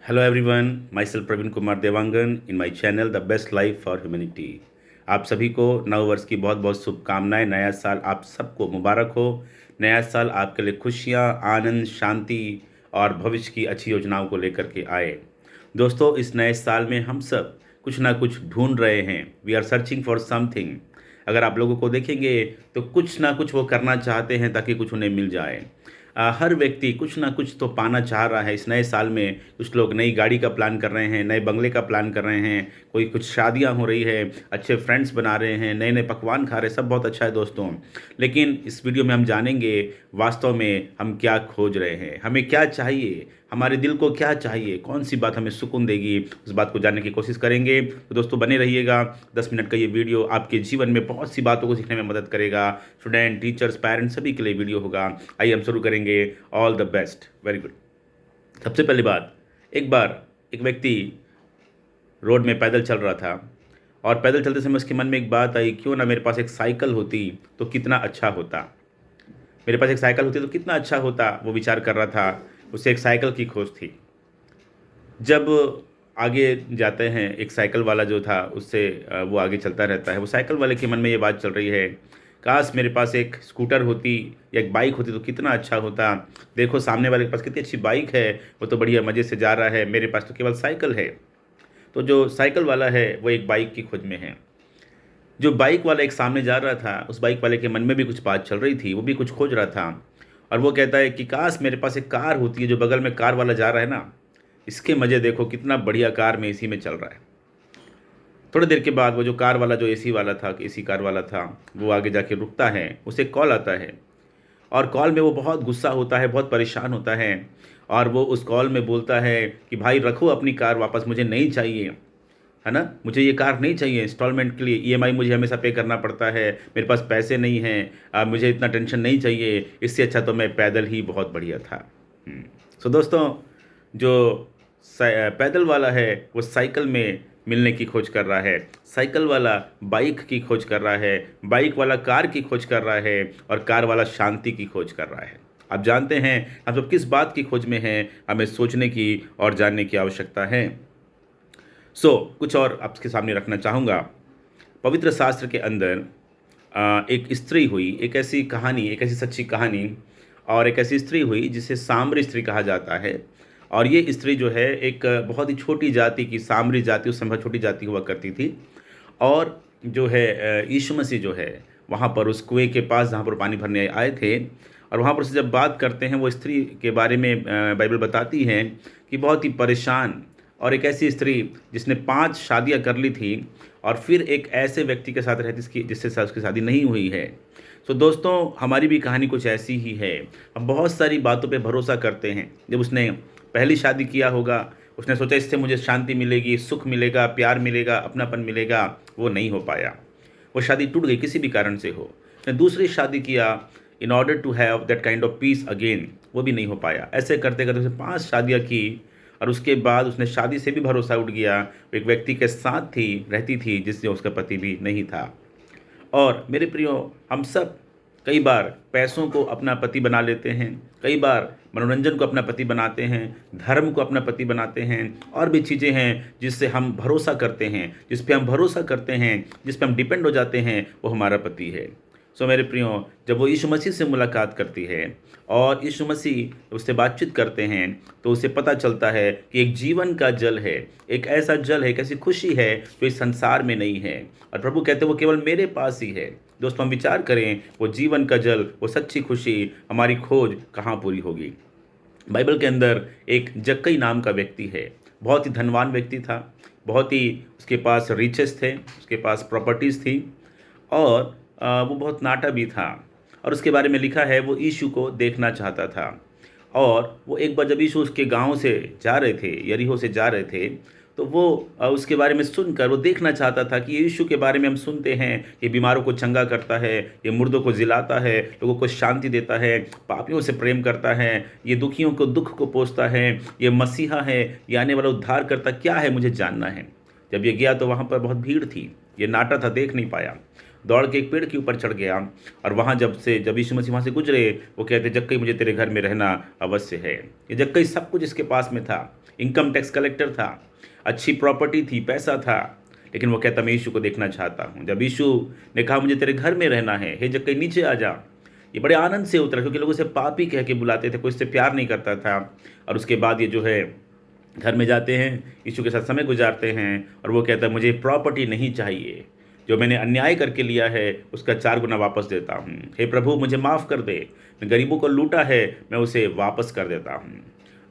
Hello everyone, myself Praveen Kumar Dewangan in my channel the best life for humanity. आप सभी को नव वर्ष की बहुत बहुत शुभकामनाएं। नया साल आप सबको मुबारक हो। नया साल आपके लिए खुशियां, आनंद, शांति और भविष्य की अच्छी योजनाओं को लेकर के आए। दोस्तों, इस नए साल में हम सब कुछ ना कुछ ढूंढ रहे हैं। We are searching for something. अगर आप लोगों को देखेंगे तो कुछ ना कुछ वो करना चाहते हैं ताकि कुछ उन्हें मिल जाए। हर व्यक्ति कुछ ना कुछ तो पाना चाह रहा है इस नए साल में। कुछ लोग नई गाड़ी का प्लान कर रहे हैं, नए बंगले का प्लान कर रहे हैं, कोई कुछ शादियां हो रही है, अच्छे फ्रेंड्स बना रहे हैं, नए नए पकवान खा रहे हैं। सब बहुत अच्छा है दोस्तों, लेकिन इस वीडियो में हम जानेंगे वास्तव में हम क्या खोज रहे हैं, हमें क्या चाहिए, हमारे दिल को क्या चाहिए, कौन सी बात हमें सुकून देगी, उस बात को जानने की कोशिश करेंगे। तो दोस्तों बने रहिएगा। 10 मिनट का ये वीडियो आपके जीवन में बहुत सी बातों को सीखने में मदद करेगा। स्टूडेंट, टीचर्स, पेरेंट्स सभी के लिए वीडियो होगा। आइए हम शुरू करेंगे। All the best. Very good. सबसे पहली बात, एक बार एक व्यक्ति रोड में पैदल चल रहा था और पैदल चलते समय उसके मन में एक बात आई, क्यों ना मेरे पास एक साइकिल होती तो कितना अच्छा होता। मेरे पास एक साइकिल होती तो कितना अच्छा होता, वो विचार कर रहा था। उसे एक साइकिल की खोज थी। जब आगे जाते हैं, एक साइकिल वाला जो था उससे वो आगे चलता रहता है। वो साइकिल वाले के मन में ये बात चल रही है, काश मेरे पास एक स्कूटर होती या एक बाइक होती तो कितना अच्छा होता। देखो सामने वाले के पास कितनी अच्छी बाइक है, वो तो बढ़िया मज़े से जा रहा है, मेरे पास तो केवल साइकिल है। तो जो साइकिल वाला है वो एक बाइक की खोज में है। जो बाइक वाला एक सामने जा रहा था, उस बाइक वाले के मन में भी कुछ बात चल रही थी, वो भी कुछ खोज रहा था। और वो कहता है कि काश मेरे पास एक कार होती है, जो बगल में कार वाला जा रहा है ना, इसके मज़े देखो, कितना बढ़िया कार में एसी में चल रहा है। थोड़ी देर के बाद वो जो कार वाला, जो एसी वाला था, एसी कार वाला था, वो आगे जाके रुकता है। उसे कॉल आता है और कॉल में वो बहुत गुस्सा होता है, बहुत परेशान होता है। और वो उस कॉल में बोलता है कि भाई रखो अपनी कार वापस, मुझे नहीं चाहिए, है ना, मुझे ये कार नहीं चाहिए। इंस्टॉलमेंट के लिए ईएमआई मुझे हमेशा पे करना पड़ता है, मेरे पास पैसे नहीं हैं, मुझे इतना टेंशन नहीं चाहिए, इससे अच्छा तो मैं पैदल ही बहुत बढ़िया था। सो दोस्तों, जो पैदल वाला है वो साइकिल में मिलने की खोज कर रहा है, साइकिल वाला बाइक की खोज कर रहा है, बाइक वाला कार की खोज कर रहा है, और कार वाला शांति की खोज कर रहा है। आप जानते हैं हम सब किस बात की खोज में हैं, हमें सोचने की और जानने की आवश्यकता है। कुछ और आपके सामने रखना चाहूँगा। पवित्र शास्त्र के अंदर एक स्त्री हुई, एक ऐसी कहानी, एक ऐसी सच्ची कहानी, और एक ऐसी स्त्री हुई जिसे सामरी स्त्री कहा जाता है। और ये स्त्री जो है एक बहुत ही छोटी जाति की, सामरी जाति उस समय छोटी जाति हुआ करती थी। और जो है यीशु मसीह जो है वहाँ पर उस कुएं के पास जहाँ पर पानी भरने आए थे, और वहाँ पर से जब बात करते हैं, वो स्त्री के बारे में बाइबल बताती है कि बहुत ही परेशान, और एक ऐसी स्त्री जिसने 5 शादियाँ कर ली थी और फिर एक ऐसे व्यक्ति के साथ रहती जिससे उसकी शादी नहीं हुई है। दोस्तों, हमारी भी कहानी कुछ ऐसी ही है। हम बहुत सारी बातों पे भरोसा करते हैं। जब उसने पहली शादी किया होगा, उसने सोचा इससे मुझे शांति मिलेगी, सुख मिलेगा, प्यार मिलेगा, अपनापन मिलेगा। वो नहीं हो पाया, वो शादी टूट गई किसी भी कारण से हो। उसने दूसरी शादी किया in order to have that kind of peace again, वो भी नहीं हो पाया। ऐसे करते करते उसने 5 शादियाँ की, और उसके बाद उसने शादी से भी भरोसा उठ गया। वो एक व्यक्ति के साथ थी, रहती थी, जिससे उसका पति भी नहीं था। और मेरे प्रियो, हम सब कई बार पैसों को अपना पति बना लेते हैं, कई बार मनोरंजन को अपना पति बनाते हैं, धर्म को अपना पति बनाते हैं, और भी चीज़ें हैं जिससे हम भरोसा करते हैं, जिस पे हम भरोसा करते हैं, जिस पे हम डिपेंड हो जाते हैं, वो हमारा पति है। मेरे प्रियो, जब वो यीशु मसीह से मुलाकात करती है और यीशु मसीह उससे बातचीत करते हैं, तो उसे पता चलता है कि एक जीवन का जल है, एक ऐसा जल है, एक ऐसी खुशी है जो इस संसार में नहीं है। और प्रभु कहते हैं वो केवल मेरे पास ही है। दोस्तों, हम विचार करें, वो जीवन का जल, वो सच्ची खुशी, हमारी खोज कहाँ पूरी होगी। बाइबल के अंदर एक जक्कई नाम का व्यक्ति है। बहुत ही धनवान व्यक्ति था, बहुत ही उसके पास रिचेस थे, उसके पास प्रॉपर्टीज़ थी, और वो बहुत नाटा भी था। और उसके बारे में लिखा है वो यीशु को देखना चाहता था। और वो एक बार जब यीशु उसके गांव से जा रहे थे, यरीहो से जा रहे थे, तो वो उसके बारे में सुनकर वो देखना चाहता था कि यीशु के बारे में हम सुनते हैं, ये बीमारों को चंगा करता है, ये मुर्दों को जिलाता है, लोगों को शांति देता है, पापियों से प्रेम करता है, ये दुखियों को दुख को पोंछता है, ये मसीहा है, ये आने वाला उद्धार करता क्या है, मुझे जानना है। जब ये गया तो वहाँ पर बहुत भीड़ थी, ये नाटा था, देख नहीं पाया। दौड़ के एक पेड़ के ऊपर चढ़ गया और वहाँ जब यीशु मसीह वहाँ से गुजरे, वो कहते, जक्कई मुझे तेरे घर में रहना अवश्य है। ये जक्कई सब कुछ इसके पास में था, इनकम टैक्स कलेक्टर था, अच्छी प्रॉपर्टी थी, पैसा था, लेकिन वो कहता मैं यीशु को देखना चाहता हूँ। जब यीशु ने कहा मुझे तेरे घर में रहना है, हे जक्कई नीचे आ जा, ये बड़े आनंद से उतरा, क्योंकि लोग उसे पापी कह के बुलाते थे, कोई इससे प्यार नहीं करता था। और उसके बाद ये जो है घर में जाते हैं, यीशु के साथ समय गुजारते हैं, और वो कहता है मुझे प्रॉपर्टी नहीं चाहिए, जो मैंने अन्याय करके लिया है उसका 4 गुना वापस देता हूँ। हे प्रभु मुझे माफ़ कर दे, मैं गरीबों को लूटा है मैं उसे वापस कर देता हूँ।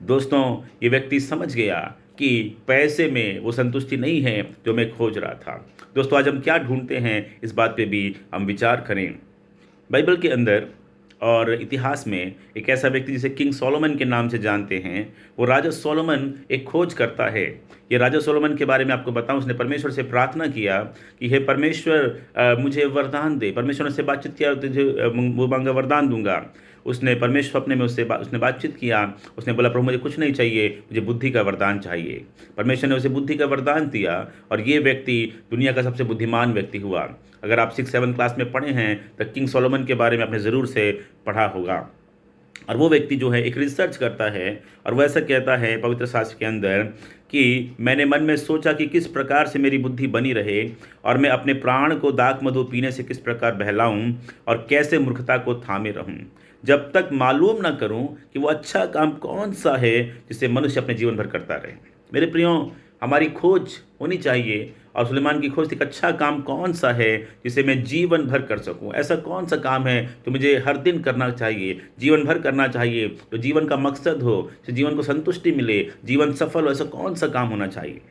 दोस्तों, ये व्यक्ति समझ गया कि पैसे में वो संतुष्टि नहीं है जो मैं खोज रहा था। दोस्तों, आज हम क्या ढूंढते हैं, इस बात पे भी हम विचार करें। बाइबल के अंदर और इतिहास में एक ऐसा व्यक्ति जिसे किंग सोलोमन के नाम से जानते हैं, वो राजा सोलोमन एक खोज करता है। ये राजा सोलोमन के बारे में आपको बताऊं, उसने परमेश्वर से प्रार्थना किया कि हे परमेश्वर मुझे वरदान दे। परमेश्वर ने से बातचीत किया, तुझे वो मांगा वरदान दूंगा। उसने परमेश्वर अपने में उसने बातचीत किया, उसने बोला प्रभु मुझे कुछ नहीं चाहिए, मुझे बुद्धि का वरदान चाहिए। परमेश्वर ने उसे बुद्धि का वरदान दिया और ये व्यक्ति दुनिया का सबसे बुद्धिमान व्यक्ति हुआ। अगर आप 6-7 क्लास में पढ़े हैं तो किंग सोलोमन के बारे में आपने ज़रूर से पढ़ा होगा। और वो व्यक्ति जो है एक रिसर्च करता है और वह ऐसा कहता है पवित्र शास्त्र के अंदर कि मैंने मन में सोचा कि किस प्रकार से मेरी बुद्धि बनी रहे और मैं अपने प्राण को दाख मधु पीने से किस प्रकार बहलाऊं और कैसे मूर्खता को थामे रहूं, जब तक मालूम ना करूं कि वो अच्छा काम कौन सा है जिसे मनुष्य अपने जीवन भर करता रहे। मेरे प्रियो, हमारी खोज होनी चाहिए, और सुलेमान की खोज थी कि अच्छा काम कौन सा है जिसे मैं जीवन भर कर सकूं। ऐसा कौन सा काम है जो मुझे हर दिन करना चाहिए, जीवन भर करना चाहिए, जो जीवन का मकसद हो, जो जीवन को संतुष्टि मिले, जीवन सफल हो। ऐसा कौन सा काम होना चाहिए।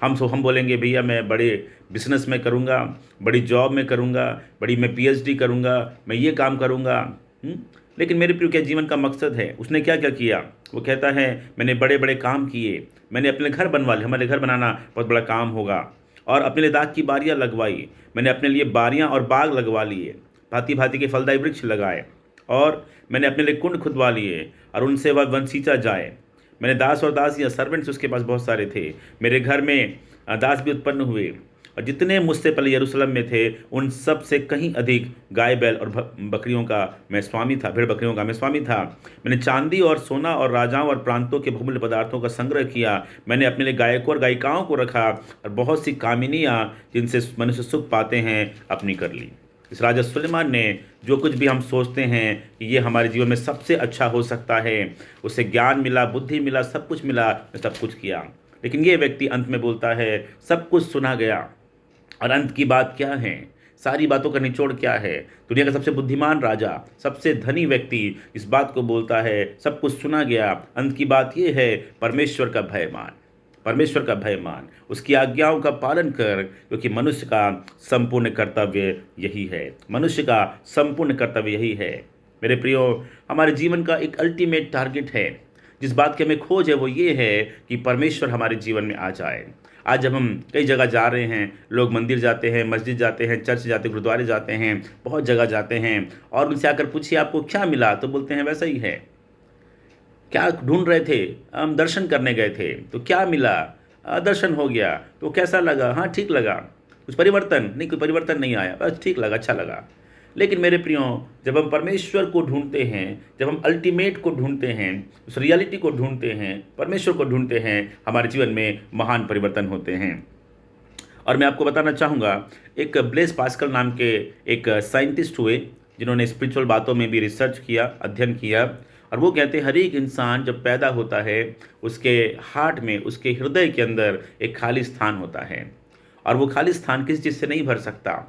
हम बोलेंगे भैया मैं बड़े बिजनेस में करूँगा, बड़ी जॉब में करूँगा, बड़ी मैं PhD करूँगा, मैं ये काम करूँगा। लेकिन मेरे प्रिय, क्या जीवन का मकसद है? उसने क्या क्या किया? वो कहता है मैंने बड़े बड़े काम किए, मैंने अपने घर बनवा लिए, हमारे घर बनाना बहुत बड़ा काम होगा, और अपने लिए दाख की बारियाँ लगवाई, मैंने अपने लिए बारियाँ और बाग लगवा लिए, भांति भांति के फलदायी वृक्ष लगाए, और मैंने अपने लिए कुंड खुदवा लिए और उनसे वह वन सींचा जाए। मैंने दास और दासियाँ, सर्वेंट्स उसके पास बहुत सारे थे, मेरे घर में दास भी उत्पन्न हुए, और जितने मुझसे पहले यरूशलेम में थे उन सब से कहीं अधिक गाय बैल और बकरियों का मैं स्वामी था, भेड़ बकरियों का मैं स्वामी था। मैंने चांदी और सोना और राजाओं और प्रांतों के बहुमूल्य पदार्थों का संग्रह किया। मैंने अपने लिए गायकों और गायिकाओं को रखा और बहुत सी कामिनियाँ जिनसे मनुष्य सुख पाते हैं अपनी कर ली। इस राजा सुलेमान ने जो कुछ भी हम सोचते हैं कि ये हमारे जीवन में सबसे अच्छा हो सकता है, उसे ज्ञान मिला, बुद्धि मिला, सब कुछ मिला, सब कुछ किया। लेकिन ये व्यक्ति अंत में बोलता है सब कुछ सुना गया, और अंत की बात क्या है, सारी बातों का निचोड़ क्या है। दुनिया का सबसे बुद्धिमान राजा, सबसे धनी व्यक्ति इस बात को बोलता है सब कुछ सुना गया, अंत की बात यह है परमेश्वर का भय मान, परमेश्वर का भय मान, उसकी आज्ञाओं का पालन कर, क्योंकि मनुष्य का संपूर्ण कर्तव्य यही है। मनुष्य का संपूर्ण कर्तव्य यही है। मेरे प्रियो, हमारे जीवन का एक अल्टीमेट टारगेट है, जिस बात की हमें खोज है वो ये है कि परमेश्वर हमारे जीवन में आ जाए। आज जब हम कई जगह जा रहे हैं, लोग मंदिर जाते हैं, मस्जिद जाते हैं, चर्च जाते हैं, गुरुद्वारे जाते हैं, बहुत जगह जाते हैं, और उनसे आकर पूछिए आपको क्या मिला, तो बोलते हैं वैसा ही है। क्या ढूंढ रहे थे? हम दर्शन करने गए थे, तो क्या मिला? दर्शन हो गया, तो कैसा लगा? हाँ ठीक लगा। कुछ परिवर्तन नहीं, कोई परिवर्तन नहीं आया, बस ठीक लगा, अच्छा लगा। लेकिन मेरे प्रियो, जब हम परमेश्वर को ढूंढते हैं, जब हम अल्टीमेट को ढूंढते हैं, उस रियलिटी को ढूंढते हैं, परमेश्वर को ढूंढते हैं, हमारे जीवन में महान परिवर्तन होते हैं। और मैं आपको बताना चाहूँगा, एक ब्लेस पास्कल नाम के एक साइंटिस्ट हुए जिन्होंने स्पिरिचुअल बातों में भी रिसर्च किया, अध्ययन किया, और वो कहते हैं हर एक इंसान जब पैदा होता है उसके हार्ट में, उसके हृदय के अंदर एक खाली स्थान होता है, और वो खाली स्थान किसी चीज़ से नहीं भर सकता।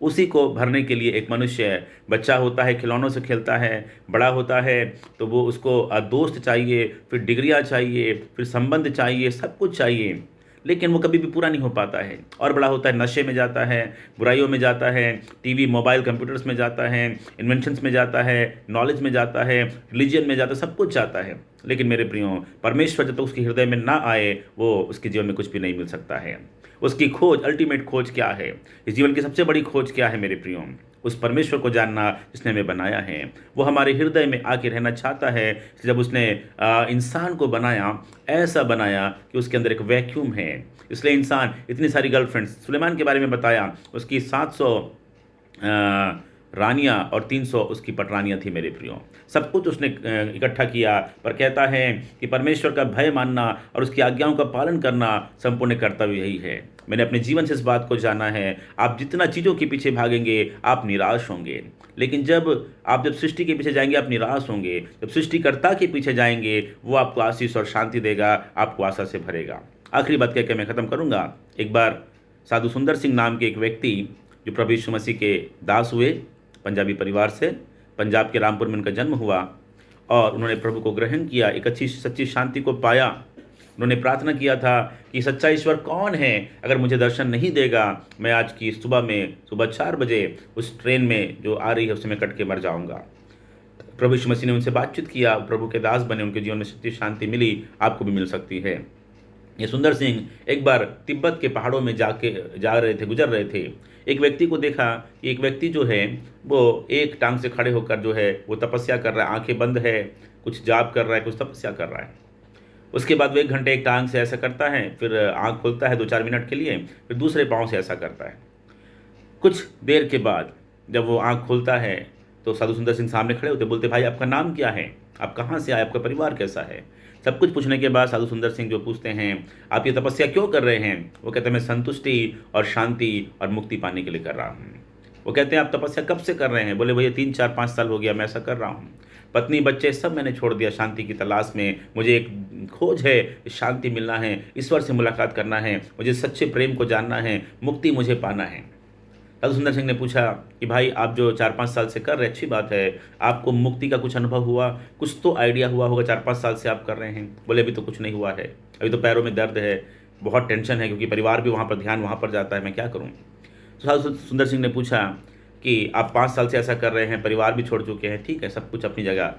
उसी को भरने के लिए एक मनुष्य, बच्चा होता है खिलौनों से खेलता है, बड़ा होता है तो वो उसको दोस्त चाहिए, फिर डिग्रियां चाहिए, फिर संबंध चाहिए, सब कुछ चाहिए, लेकिन वो कभी भी पूरा नहीं हो पाता है। और बड़ा होता है, नशे में जाता है, बुराइयों में जाता है, टीवी मोबाइल कंप्यूटर्स में जाता है, इन्वेंशंस में जाता है, नॉलेज में जाता है, रिलीजन में जाता है, सब कुछ जाता है। लेकिन मेरे प्रियो, परमेश्वर जब तक उसके हृदय में ना आए, वो उसके जीवन में कुछ भी नहीं मिल सकता है। उसकी खोज, अल्टीमेट खोज क्या है? इस जीवन की सबसे बड़ी खोज क्या है मेरे प्रियो? उस परमेश्वर को जानना जिसने हमें बनाया है। वो हमारे हृदय में आके रहना चाहता है। जब उसने इंसान को बनाया, ऐसा बनाया कि उसके अंदर एक वैक्यूम है। इसलिए इंसान, इतनी सारी गर्लफ्रेंड्स, सुलेमान के बारे में बताया, उसकी 700 रानियाँ और 300 उसकी पटरानियाँ थी मेरे प्रियो। सब कुछ उसने इकट्ठा किया, पर कहता है कि परमेश्वर का भय मानना और उसकी आज्ञाओं का पालन करना संपूर्ण कर्तव्य यही है। मैंने अपने जीवन से इस बात को जाना है, आप जितना चीज़ों के पीछे भागेंगे आप निराश होंगे, लेकिन जब सृष्टि के पीछे जाएंगे आप निराश होंगे। जब सृष्टिकर्ता के पीछे जाएंगे वो आपको आशीष और शांति देगा, आपको आशा से भरेगा। आखिरी बात कह के मैं ख़त्म करूँगा। एक बार साधु सुंदर सिंह नाम के एक व्यक्ति जो प्रभु यीशु मसीह के दास हुए, पंजाबी परिवार से, पंजाब के रामपुर में उनका जन्म हुआ और उन्होंने प्रभु को ग्रहण किया, एक अच्छी सच्ची शांति को पाया। उन्होंने प्रार्थना किया था कि सच्चा ईश्वर कौन है, अगर मुझे दर्शन नहीं देगा मैं आज की सुबह 4 बजे उस ट्रेन में जो आ रही है उससे मैं कट के मर जाऊंगा। प्रभु यीशु मसीह ने उनसे बातचीत किया, प्रभु के दास बने, उनके जीवन में सच्ची शांति मिली, आपको भी मिल सकती है। ये सुंदर सिंह एक बार तिब्बत के पहाड़ों में गुजर रहे थे। एक व्यक्ति को देखा कि एक व्यक्ति जो है वो एक टांग से खड़े होकर जो है वो तपस्या कर रहा है, आंखें बंद है, कुछ जाप कर रहा है, कुछ तपस्या कर रहा है। उसके बाद वो 1 घंटे एक टांग से ऐसा करता है, फिर आंख खोलता है 2-4 मिनट के लिए, फिर दूसरे पाँव से ऐसा करता है। कुछ देर के बाद जब वो आंख खोलता है तो साधु सुंदर सिंह सामने खड़े होते, बोलते भाई आपका नाम क्या है, आप कहाँ से आए, आपका परिवार कैसा है। सब कुछ पूछने के बाद साधु सुंदर सिंह जो पूछते हैं आप ये तपस्या क्यों कर रहे हैं, वो कहते हैं मैं संतुष्टि और शांति और मुक्ति पाने के लिए कर रहा हूँ। वो कहते हैं आप तपस्या कब से कर रहे हैं, बोले भैया 3-4-5 साल हो गया मैं ऐसा कर रहा हूँ। पत्नी बच्चे सब मैंने छोड़ दिया शांति की तलाश में, मुझे एक खोज है, शांति मिलना है, ईश्वर से मुलाकात करना है, मुझे सच्चे प्रेम को जानना है, मुक्ति मुझे पाना है। साधु सुंदर सिंह ने पूछा कि भाई आप जो 4-5 साल से कर रहे हैं अच्छी बात है, आपको मुक्ति का कुछ अनुभव हुआ, कुछ तो आइडिया हुआ होगा, 4-5 साल से आप कर रहे हैं। बोले अभी तो कुछ नहीं हुआ है, अभी तो पैरों में दर्द है, बहुत टेंशन है क्योंकि परिवार भी वहाँ पर ध्यान वहाँ पर जाता है, मैं क्या करूँ। तो साधु सुंदर सिंह ने पूछा कि आप 5 साल से ऐसा कर रहे हैं, परिवार भी छोड़ चुके हैं, ठीक है सब कुछ अपनी जगह,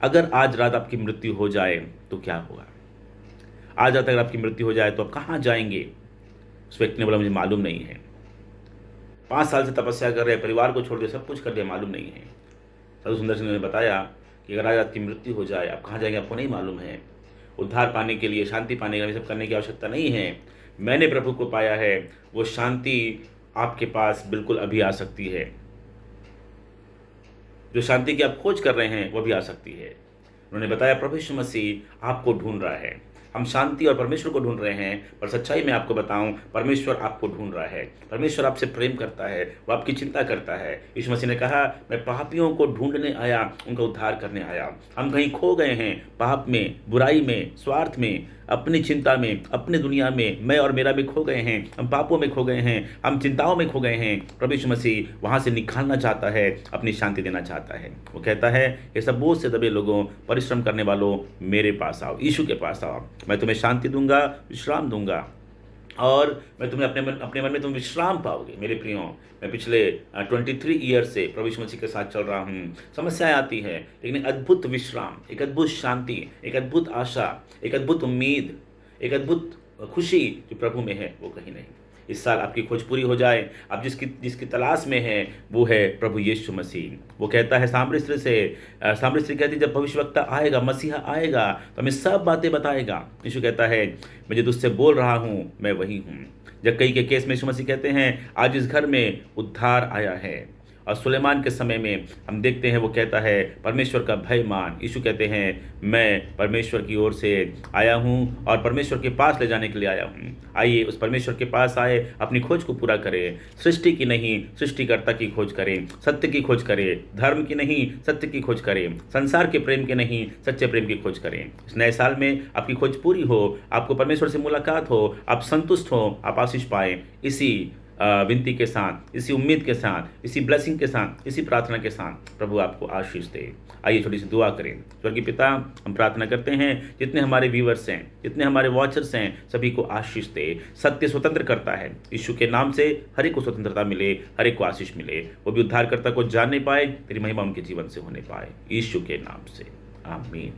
अगर आज रात आपकी मृत्यु हो जाए तो क्या होगा, आज रात अगर आपकी मृत्यु हो जाए तो आप कहाँ जाएंगे। उस व्यक्ति ने बोला मुझे मालूम नहीं है, 5 साल से तपस्या कर रहे हैं, परिवार को छोड़ दिया, सब कुछ कर दिया, मालूम नहीं है। साधु सुंदर सिंह ने बताया कि अगर आज आपकी मृत्यु हो जाए आप कहाँ जाएंगे आपको नहीं मालूम है। उद्धार पाने के लिए, शांति पाने के लिए सब करने की आवश्यकता नहीं है। मैंने प्रभु को पाया है, वो शांति आपके पास बिल्कुल अभी आ सकती है। जो शांति की आप खोज कर रहे हैं वो भी आ सकती है। उन्होंने बताया प्रभु यीशु मसीह आपको ढूंढ रहा है। हम शांति और परमेश्वर को ढूंढ रहे हैं, पर सच्चाई में आपको बताऊं परमेश्वर आपको ढूंढ रहा है। परमेश्वर आपसे प्रेम करता है, वो आपकी चिंता करता है। यीशु मसीह ने कहा मैं पापियों को ढूंढने आया, उनका उद्धार करने आया। हम कहीं खो गए हैं, पाप में, बुराई में, स्वार्थ में, अपनी चिंता में, अपनी दुनिया में, मैं और मेरा भी खो गए हैं, हम पापों में खो गए हैं, हम चिंताओं में खो गए हैं। प्रभु यीशु मसीह वहाँ से निकालना चाहता है, अपनी शांति देना चाहता है। वो कहता है ये सब बोझ से दबे लोगों, परिश्रम करने वालों मेरे पास आओ, यीशु के पास आओ, मैं तुम्हें शांति दूंगा, विश्राम दूंगा और मैं तुम्हें अपने मन में तुम विश्राम पाओगे। मेरे प्रियो, मैं पिछले 23 ईयर से प्रभु यीशु मसीह के साथ चल रहा हूँ। समस्याएं आती है लेकिन अद्भुत विश्राम, एक अद्भुत शांति, एक अद्भुत आशा, एक अद्भुत उम्मीद, एक अद्भुत खुशी जो प्रभु में है वो कहीं नहीं। इस साल आपकी खोज पूरी हो जाए। आप जिसकी तलाश में है वो है प्रभु यीशु मसीह। वो कहता है सामरी स्त्री कहती जब भविष्यवक्ता आएगा, मसीहा आएगा तो हमें सब बातें बताएगा। यीशु कहता है मैं जो तुझसे बोल रहा हूँ मैं वही हूँ। जक्कई के केस में यीशु मसीह कहते हैं आज इस घर में उद्धार आया है। और सुलेमान के समय में हम देखते हैं वो कहता है परमेश्वर का भय मान। यीशु कहते हैं मैं परमेश्वर की ओर से आया हूँ और परमेश्वर के पास ले जाने के लिए आया हूँ। आइए उस परमेश्वर के पास आए, अपनी खोज को पूरा करें। सृष्टि की नहीं सृष्टिकर्ता की खोज करें, सत्य की खोज करें, धर्म की नहीं सत्य की खोज करें, संसार के प्रेम के नहीं सच्चे प्रेम की खोज करें। इस नए साल में आपकी खोज पूरी हो, आपको परमेश्वर से मुलाकात हो, आप संतुष्ट हो, आप आशीष पाएँ। इसी विनती के साथ, इसी उम्मीद के साथ, इसी ब्लेसिंग के साथ, इसी प्रार्थना के साथ प्रभु आपको आशीष दे। आइए छोटी सी दुआ करें। स्वर्गीय पिता, हम प्रार्थना करते हैं जितने हमारे व्यूवर्स हैं, जितने हमारे वॉचर्स हैं, सभी को आशीष दे। सत्य स्वतंत्र करता है, यीशु के नाम से हर एक को स्वतंत्रता मिले, हर एक को आशीष मिले, वो भी उद्धारकर्ता को जानने पाए, तेरी महिमा उनके जीवन से होने पाए, यीशु के नाम से आमीन।